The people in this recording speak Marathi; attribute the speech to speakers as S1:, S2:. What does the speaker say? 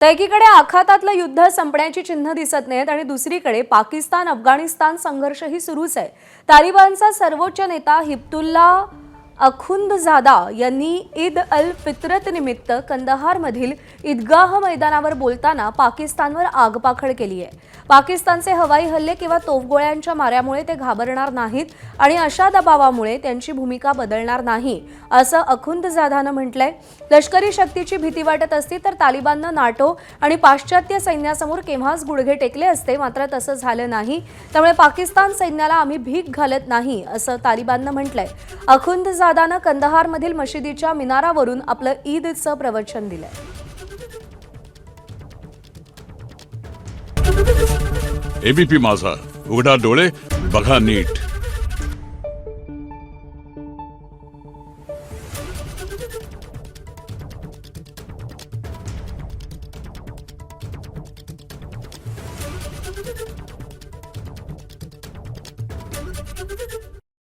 S1: तर एकीकडे आखातातलं युद्ध संपण्याची चिन्ह दिसत नाहीत आणि दुसरीकडे पाकिस्तान अफगाणिस्तान संघर्षही सुरूच आहे। तालिबानचा सर्वोच्च नेता हिब्तुल्ला अखुंदजादा यांनी ईद अल फित्रत निमित्त कंदहारमधील ईदगाह मैदानावर बोलताना पाकिस्तानवर आगपाखड केली आहे। पाकिस्तानचे हवाई हल्ले किंवा तोफगोळ्यांच्या माऱ्यामुळे ते घाबरणार नाहीत आणि अशा दबावामुळे त्यांची भूमिका बदलणार नाही असं अखुंदजादानं म्हटलंय। लष्करी शक्तीची भीती वाटत असती तर तालिबाननं नाटो आणि पाश्चात्य सैन्यासमोर केव्हाच गुडघे टेकले असते, मात्र तसं झालं नाही। त्यामुळे पाकिस्तान सैन्याला आम्ही भीक घालत नाही असं तालिबाननं म्हटलंय। अखुंदजादानं कंदहारमधील मशिदीच्या मिनारावरून आपलं ईदचं प्रवचन दिलंय।
S2: एबीपी माझा, उघडा डोळे बघा नीट।